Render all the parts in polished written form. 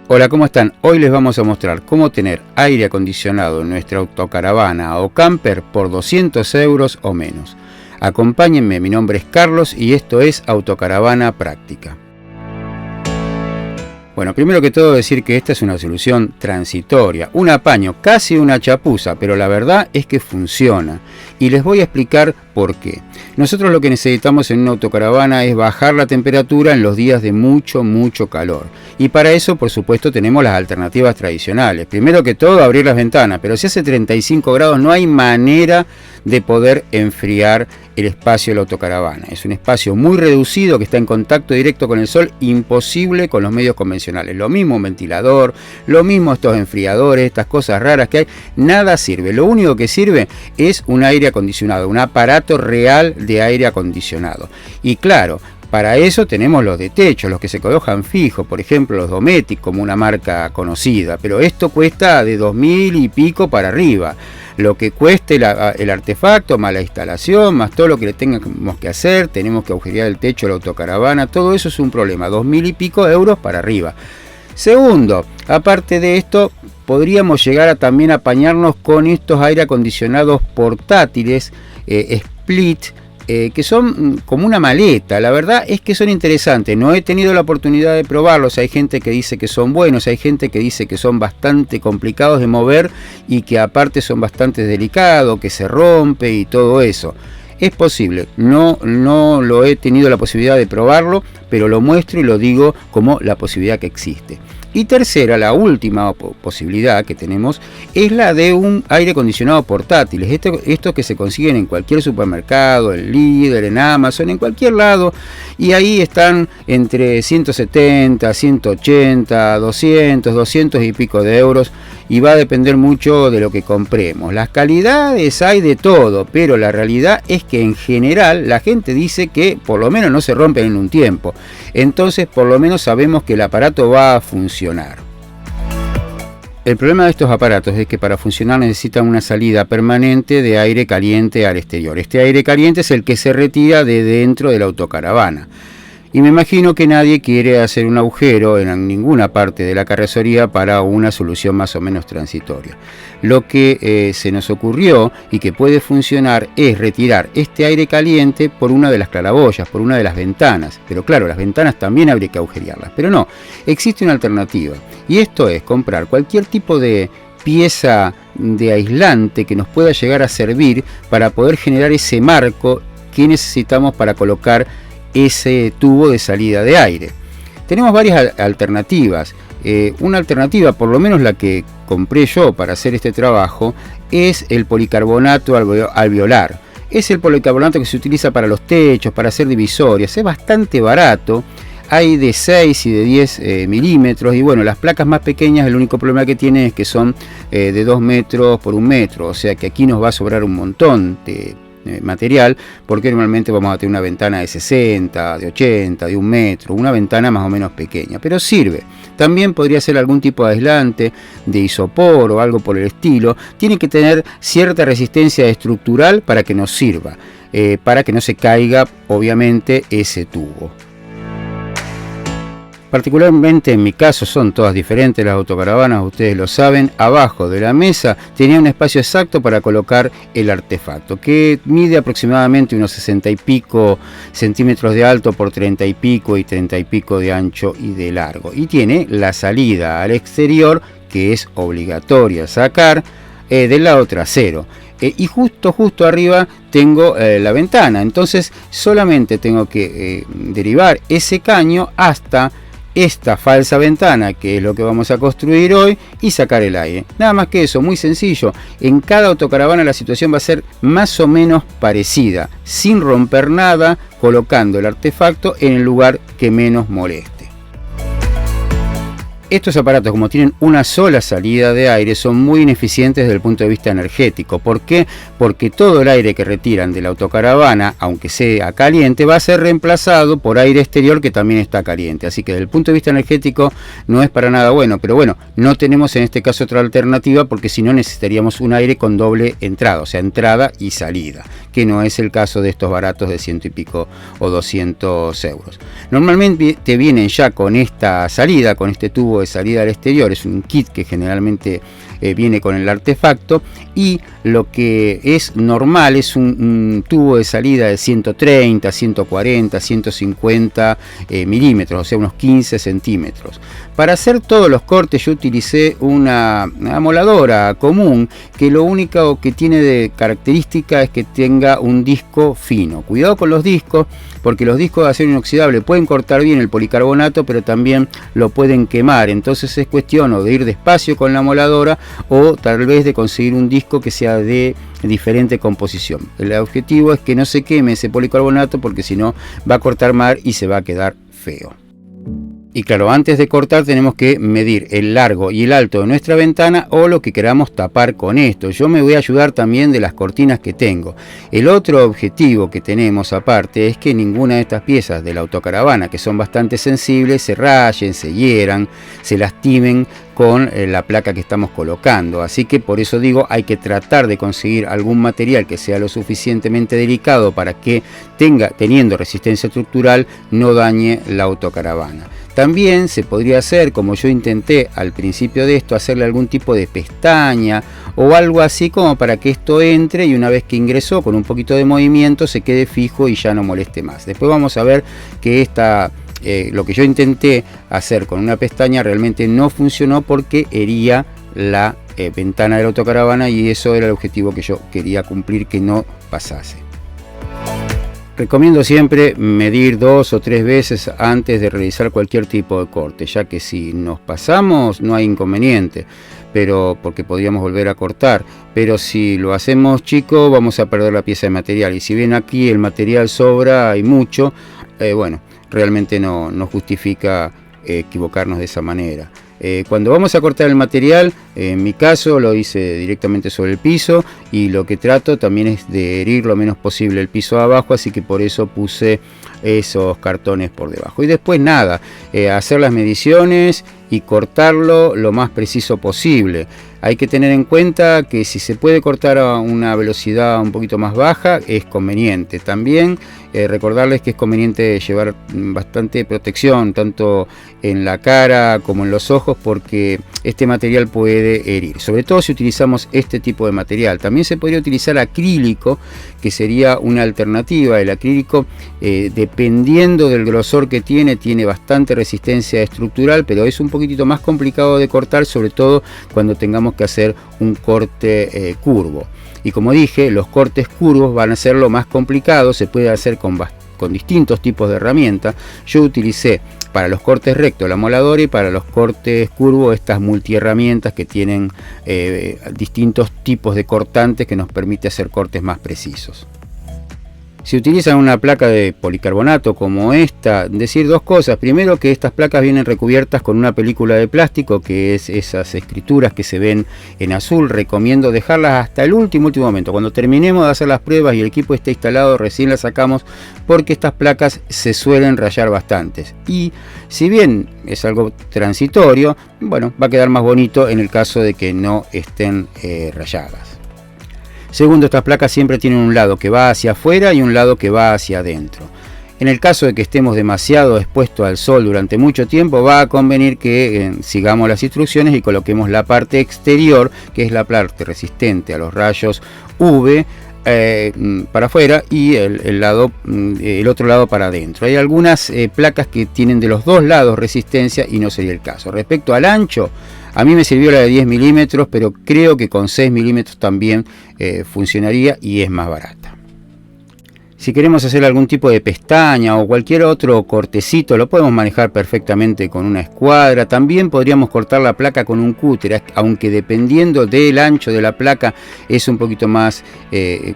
Hola, ¿cómo están? Hoy les vamos a mostrar cómo tener aire acondicionado en nuestra autocaravana o camper por 200 euros o menos. Acompáñenme, mi nombre es Carlos y esto es Autocaravana Práctica. Bueno, primero que todo decir que esta es una solución transitoria, un apaño, casi una chapuza, pero la verdad es que funciona. Y les voy a explicar por qué. Nosotros lo que necesitamos en una autocaravana es bajar la temperatura en los días de mucho calor. Y para eso, por supuesto, tenemos las alternativas tradicionales. Primero que todo, abrir las ventanas, pero si hace 35 grados no hay manera de poder enfriar el espacio de la autocaravana. Es un espacio muy reducido que está en contacto directo con el sol, imposible con los medios convencionales. Lo mismo un ventilador, lo mismo estos enfriadores, estas cosas raras que hay, nada sirve. Lo único que sirve es un aire acondicionado, un aparato real de aire acondicionado. Y claro, para eso tenemos los de techo, los que se colocan fijos, por ejemplo los Dometic, como una marca conocida, pero esto cuesta de 2.000 y pico para arriba. Lo que cueste el artefacto, más la instalación, más todo lo que le tengamos que hacer, tenemos que agujerear el techo de la autocaravana, todo eso es un problema, 2.000 y pico euros para arriba. Segundo, aparte de esto, podríamos llegar a también apañarnos con estos aire acondicionados portátiles, split, que son como una maleta. La verdad es que son interesantes. No he tenido la oportunidad de probarlos. Hay gente que dice que son buenos, hay gente que dice que son bastante complicados de mover y que aparte son bastante delicados, que se rompe y todo eso. Es posible, no lo he tenido la posibilidad de probarlo, pero lo muestro y lo digo como la posibilidad que existe. Y tercera, la última posibilidad que tenemos es la de un aire acondicionado portátil. Estos que se consiguen en cualquier supermercado, en Lidl, en Amazon, en cualquier lado. Y ahí están entre 170, 180, 200 y pico de euros. Y va a depender mucho de lo que compremos. Las calidades hay de todo, pero la realidad es que en general la gente dice que por lo menos no se rompen en un tiempo. Entonces por lo menos sabemos que el aparato va a funcionar. El problema de estos aparatos es que para funcionar necesitan una salida permanente de aire caliente al exterior. Este aire caliente es el que se retira de dentro de la autocaravana. Y me imagino que nadie quiere hacer un agujero en ninguna parte de la carrocería para una solución más o menos transitoria. Lo que se nos ocurrió y que puede funcionar es retirar este aire caliente por una de las claraboyas, por una de las ventanas. Pero claro, las ventanas también habría que agujerearlas. Pero no, existe una alternativa. Y esto es comprar cualquier tipo de pieza de aislante que nos pueda llegar a servir para poder generar ese marco que necesitamos para colocar ese tubo de salida de aire. Tenemos varias alternativas. Una alternativa, por lo menos la que compré yo para hacer este trabajo, es el policarbonato alveolar. Es el policarbonato que se utiliza para los techos, para hacer divisorias. Es bastante barato. Hay de 6 y de 10 milímetros y bueno, las placas más pequeñas el único problema que tienen es que son de 2 metros por 1 metro. O sea que aquí nos va a sobrar un montón de material, porque normalmente vamos a tener una ventana de 60, de 80, de 1 metro, una ventana más o menos pequeña, pero sirve. También podría ser algún tipo de aislante, de isopor o algo por el estilo. Tiene que tener cierta resistencia estructural para que nos sirva, para que no se caiga obviamente ese tubo. Particularmente en mi caso son todas diferentes las autocaravanas, ustedes lo saben. Abajo de la mesa tenía un espacio exacto para colocar el artefacto, que mide aproximadamente unos 60 y pico centímetros de alto por 30 y pico y 30 y pico de ancho y de largo. Y tiene la salida al exterior, que es obligatoria sacar, del lado trasero. Y justo arriba tengo la ventana, entonces solamente tengo que derivar ese caño hasta esta falsa ventana, que es lo que vamos a construir hoy, y sacar el aire. Nada más que eso, muy sencillo. En cada autocaravana la situación va a ser más o menos parecida, sin romper nada, colocando el artefacto en el lugar que menos moleste. Estos aparatos, como tienen una sola salida de aire, son muy ineficientes desde el punto de vista energético. ¿Por qué? Porque todo el aire que retiran de la autocaravana, aunque sea caliente, va a ser reemplazado por aire exterior que también está caliente. Así que desde el punto de vista energético no es para nada bueno. Pero bueno, no tenemos en este caso otra alternativa, porque si no necesitaríamos un aire con doble entrada, o sea, entrada y salida, que no es el caso de estos baratos de 100 y pico o 200 euros. Normalmente te vienen ya con esta salida, con este tubo de salida al exterior. Es un kit que generalmente viene con el artefacto, y lo que es normal es un tubo de salida de 130, 140, 150 milímetros, o sea, unos 15 centímetros. Para hacer todos los cortes yo utilicé una amoladora común, que lo único que tiene de característica es que tenga un disco fino. Cuidado con los discos, porque los discos de acero inoxidable pueden cortar bien el policarbonato, pero también lo pueden quemar. Entonces es cuestión o de ir despacio con la amoladora, o tal vez de conseguir un disco que sea de diferente composición. El objetivo es que no se queme ese policarbonato, porque si no va a cortar mal y se va a quedar feo. Y claro, antes de cortar tenemos que medir el largo y el alto de nuestra ventana, o lo que queramos tapar con esto. Yo me voy a ayudar también de las cortinas que tengo. El otro objetivo que tenemos aparte es que ninguna de estas piezas de la autocaravana, que son bastante sensibles, se rayen, se hieran, se lastimen con la placa que estamos colocando. Así que por eso digo, hay que tratar de conseguir algún material que sea lo suficientemente delicado para que teniendo resistencia estructural, no dañe la autocaravana. También se podría hacer, como yo intenté al principio de esto, hacerle algún tipo de pestaña o algo así, como para que esto entre y una vez que ingresó, con un poquito de movimiento, se quede fijo y ya no moleste más. Después vamos a ver que lo que yo intenté hacer con una pestaña realmente no funcionó, porque hería la ventana de la autocaravana, y eso era el objetivo que yo quería cumplir, que no pasase. Recomiendo siempre medir 2 o 3 veces antes de realizar cualquier tipo de corte, ya que si nos pasamos no hay inconveniente, pero porque podríamos volver a cortar. Pero si lo hacemos chico, vamos a perder la pieza de material, y si bien aquí el material sobra y mucho, bueno, realmente no justifica equivocarnos de esa manera. Cuando vamos a cortar el material, en mi caso lo hice directamente sobre el piso, y lo que trato también es de herir lo menos posible el piso de abajo, así que por eso puse esos cartones por debajo. Y después nada, hacer las mediciones y cortarlo lo más preciso posible. Hay que tener en cuenta que si se puede cortar a una velocidad un poquito más baja, es conveniente. También recordarles que es conveniente llevar bastante protección, tanto en la cara como en los ojos, porque este material puede herir, sobre todo si utilizamos este tipo de material. También se podría utilizar acrílico, que sería una alternativa. El acrílico, dependiendo del grosor que tiene bastante resistencia estructural, pero es un poquitito más complicado de cortar, sobre todo cuando tengamos que hacer un corte curvo. Y como dije, los cortes curvos van a ser lo más complicado. Se puede hacer con distintos tipos de herramientas. Yo utilicé para los cortes rectos la amoladora, y para los cortes curvos estas multiherramientas que tienen distintos tipos de cortantes, que nos permite hacer cortes más precisos. Si utilizan una placa de policarbonato como esta, decir dos cosas. Primero, que estas placas vienen recubiertas con una película de plástico, que es esas escrituras que se ven en azul. Recomiendo dejarlas hasta el último momento. Cuando terminemos de hacer las pruebas y el equipo esté instalado, recién las sacamos, porque estas placas se suelen rayar bastantes. Y si bien es algo transitorio, bueno, va a quedar más bonito en el caso de que no estén rayadas. Segundo, estas placas siempre tienen un lado que va hacia afuera y un lado que va hacia adentro. En el caso de que estemos demasiado expuestos al sol durante mucho tiempo, va a convenir que sigamos las instrucciones y coloquemos la parte exterior, que es la parte resistente a los rayos UV, para afuera, y el otro lado para adentro. Hay algunas placas que tienen de los dos lados resistencia, y no sería el caso. Respecto al ancho, a mí me sirvió la de 10 milímetros, pero creo que con 6 milímetros también funcionaría, y es más barata. Si queremos hacer algún tipo de pestaña o cualquier otro cortecito, lo podemos manejar perfectamente con una escuadra. También podríamos cortar la placa con un cúter, aunque dependiendo del ancho de la placa es un poquito más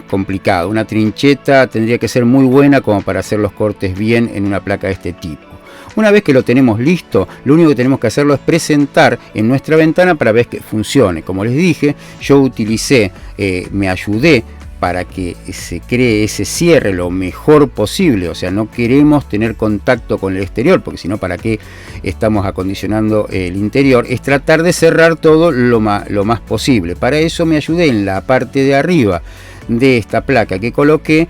complicado. Una trincheta tendría que ser muy buena como para hacer los cortes bien en una placa de este tipo. Una vez que lo tenemos listo, lo único que tenemos que hacerlo es presentar en nuestra ventana para ver que funcione. Como les dije, yo me ayudé para que se cree ese cierre lo mejor posible. O sea, no queremos tener contacto con el exterior, porque si no, ¿para qué estamos acondicionando el interior? Es tratar de cerrar todo lo más posible. Para eso me ayudé en la parte de arriba de esta placa que coloqué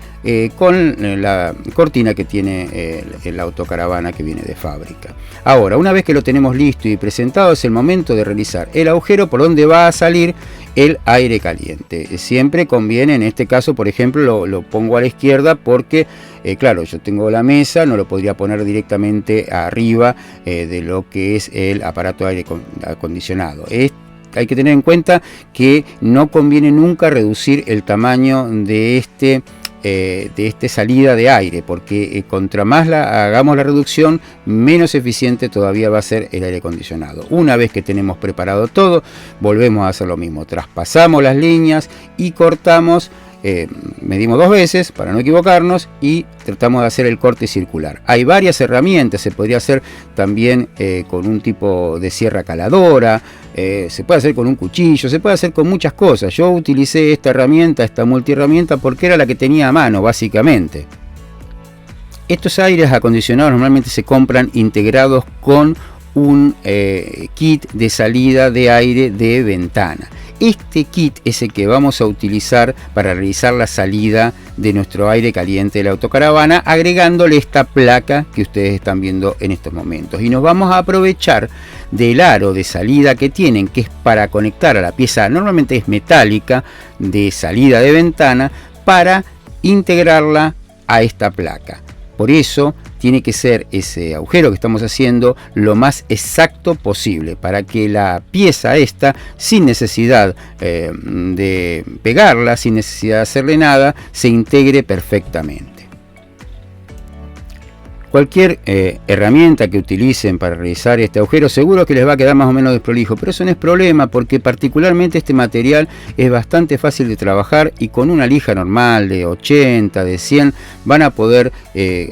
con la cortina que tiene la autocaravana que viene de fábrica. Ahora, una vez que lo tenemos listo y presentado, es el momento de realizar el agujero por donde va a salir el aire caliente. Siempre conviene, en este caso, por ejemplo, lo pongo a la izquierda porque, claro, yo tengo la mesa, no lo podría poner directamente arriba de lo que es el aparato de aire acondicionado. Hay que tener en cuenta que no conviene nunca reducir el tamaño de esta salida de aire, porque contra más hagamos la reducción, menos eficiente todavía va a ser el aire acondicionado. Una vez que tenemos preparado todo, volvemos a hacer lo mismo, traspasamos las líneas y cortamos. Medimos 2 veces para no equivocarnos y tratamos de hacer el corte circular. Hay varias herramientas, se podría hacer también con un tipo de sierra caladora, se puede hacer con un cuchillo, se puede hacer con muchas cosas. Yo utilicé esta herramienta, esta multiherramienta, porque era la que tenía a mano básicamente. Estos aires acondicionados normalmente se compran integrados con un kit de salida de aire de ventana. Este kit es el que vamos a utilizar para realizar la salida de nuestro aire caliente de la autocaravana, agregándole esta placa que ustedes están viendo en estos momentos. Y nos vamos a aprovechar del aro de salida que tienen, que es para conectar a la pieza, normalmente es metálica, de salida de ventana, para integrarla a esta placa. Por eso tiene que ser ese agujero que estamos haciendo lo más exacto posible, para que la pieza esta, sin necesidad de pegarla, sin necesidad de hacerle nada, se integre perfectamente. Cualquier herramienta que utilicen para realizar este agujero seguro que les va a quedar más o menos desprolijo, pero eso no es problema, porque particularmente este material es bastante fácil de trabajar y con una lija normal de 80, de 100 van a poder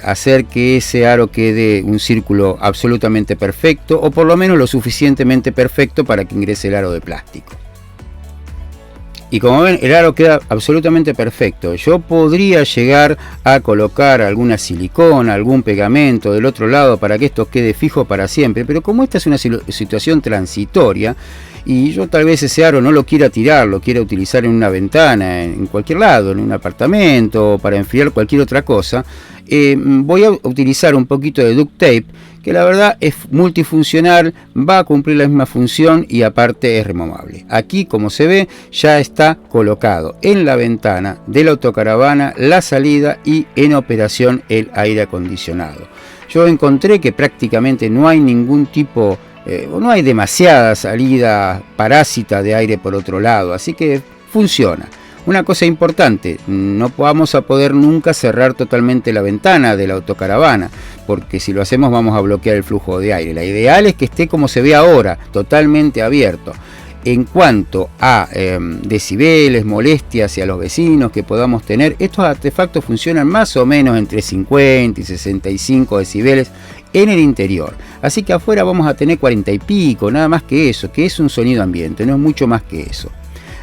hacer que ese aro quede un círculo absolutamente perfecto, o por lo menos lo suficientemente perfecto para que ingrese el aro de plástico. Y como ven, el aro queda absolutamente perfecto. Yo podría llegar a colocar alguna silicona, algún pegamento del otro lado para que esto quede fijo para siempre, pero como esta es una situación transitoria y yo tal vez ese aro no lo quiera tirar, lo quiera utilizar en una ventana, en cualquier lado, en un apartamento, para enfriar cualquier otra cosa, voy a utilizar un poquito de duct tape, que la verdad es multifuncional, va a cumplir la misma función y aparte es removable. Aquí, como se ve, ya está colocado en la ventana de la autocaravana la salida y en operación el aire acondicionado. Yo encontré que prácticamente no hay ningún tipo, no hay demasiada salida parásita de aire por otro lado, así que funciona. Una cosa importante, no vamos a poder nunca cerrar totalmente la ventana de la autocaravana, porque si lo hacemos vamos a bloquear el flujo de aire. La ideal es que esté como se ve ahora, totalmente abierto. En cuanto a decibeles, molestias y a los vecinos que podamos tener, estos artefactos funcionan más o menos entre 50 y 65 decibeles en el interior. Así que afuera vamos a tener 40 y pico, nada más que eso, que es un sonido ambiente, no es mucho más que eso.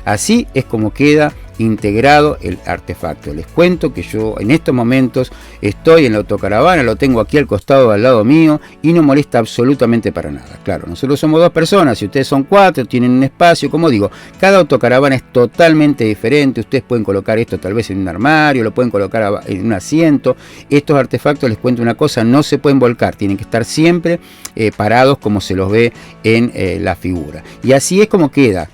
Así es como queda integrado el artefacto. Les cuento que yo en estos momentos estoy en la autocaravana, lo tengo aquí al costado al lado mío y no molesta absolutamente para nada. Claro, nosotros somos 2 personas, si ustedes son 4, tienen un espacio, como digo, cada autocaravana es totalmente diferente. Ustedes pueden colocar esto tal vez en un armario, lo pueden colocar en un asiento. Estos artefactos, les cuento una cosa, no se pueden volcar, tienen que estar siempre parados como se los ve en la figura. Y así es como queda.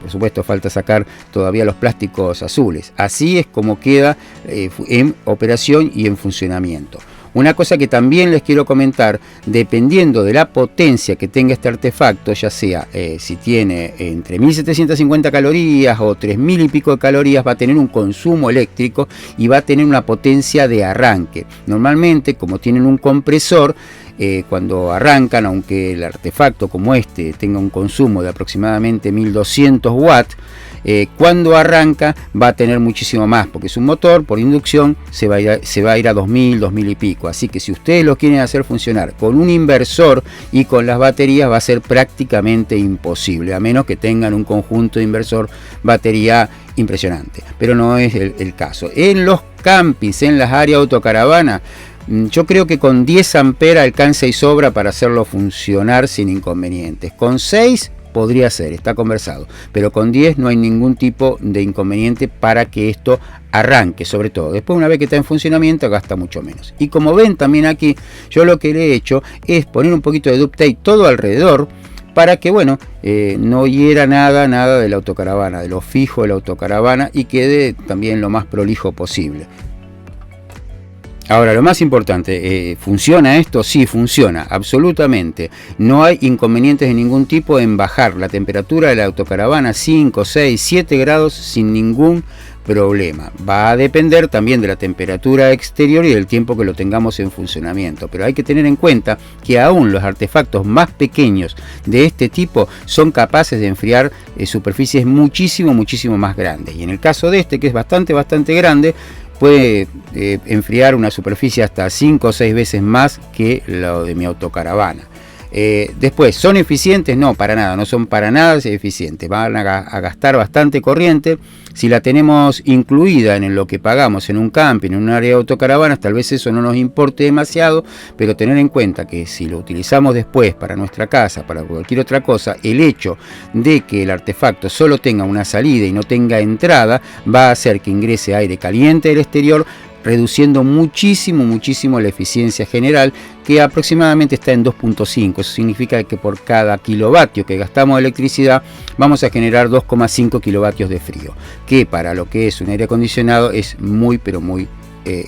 Por supuesto falta sacar todavía los plásticos azules. Así es como queda en operación y en funcionamiento. Una cosa que también les quiero comentar, dependiendo de la potencia que tenga este artefacto, ya sea si tiene entre 1750 calorías o 3000 y pico de calorías, va a tener un consumo eléctrico y va a tener una potencia de arranque. Normalmente, como tienen un compresor, cuando arrancan, aunque el artefacto como este tenga un consumo de aproximadamente 1200 watts, cuando arranca va a tener muchísimo más, porque es un motor por inducción, se va a ir a 2000, 2000 y pico. Así que si ustedes lo quieren hacer funcionar con un inversor y con las baterías, va a ser prácticamente imposible, a menos que tengan un conjunto de inversor batería impresionante, pero no es el caso. En los campings, en las áreas autocaravana, yo creo que con 10 amperes alcanza y sobra para hacerlo funcionar sin inconvenientes. Con 6 podría ser, está conversado, pero con 10 no hay ningún tipo de inconveniente para que esto arranque, sobre todo. Después, una vez que está en funcionamiento, gasta mucho menos. Y como ven también aquí, yo lo que le he hecho es poner un poquito de duct tape todo alrededor, para que, bueno, no hiera nada de la autocaravana, de lo fijo de la autocaravana, y quede también lo más prolijo posible. Ahora, lo más importante, ¿funciona esto? Sí, funciona, absolutamente. No hay inconvenientes de ningún tipo en bajar la temperatura de la autocaravana 5, 6, 7 grados sin ningún problema. Va a depender también de la temperatura exterior y del tiempo que lo tengamos en funcionamiento, pero hay que tener en cuenta que aún los artefactos más pequeños de este tipo son capaces de enfriar superficies muchísimo más grandes, y en el caso de este, que es bastante grande, puede enfriar una superficie hasta 5 o 6 veces más que lo de mi autocaravana. Después, ¿son eficientes? No, para nada, no son para nada eficientes. Van a gastar bastante corriente. Si la tenemos incluida en lo que pagamos en un camping, en un área de autocaravanas, tal vez eso no nos importe demasiado, pero tener en cuenta que si lo utilizamos después para nuestra casa, para cualquier otra cosa, el hecho de que el artefacto solo tenga una salida y no tenga entrada, va a hacer que ingrese aire caliente del exterior, reduciendo muchísimo la eficiencia general, que aproximadamente está en 2.5. Eso significa que por cada kilovatio que gastamos de electricidad vamos a generar 2,5 kilovatios de frío, que para lo que es un aire acondicionado es muy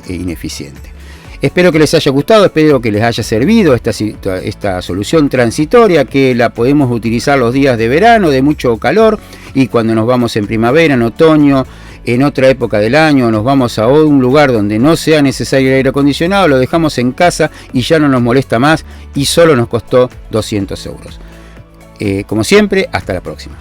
ineficiente. Espero que les haya gustado, espero que les haya servido esta solución transitoria, que la podemos utilizar los días de verano, de mucho calor, y cuando nos vamos en primavera, en otoño, en otra época del año, nos vamos a un lugar donde no sea necesario el aire acondicionado, lo dejamos en casa y ya no nos molesta más, y solo nos costó 200 euros. Como siempre, hasta la próxima.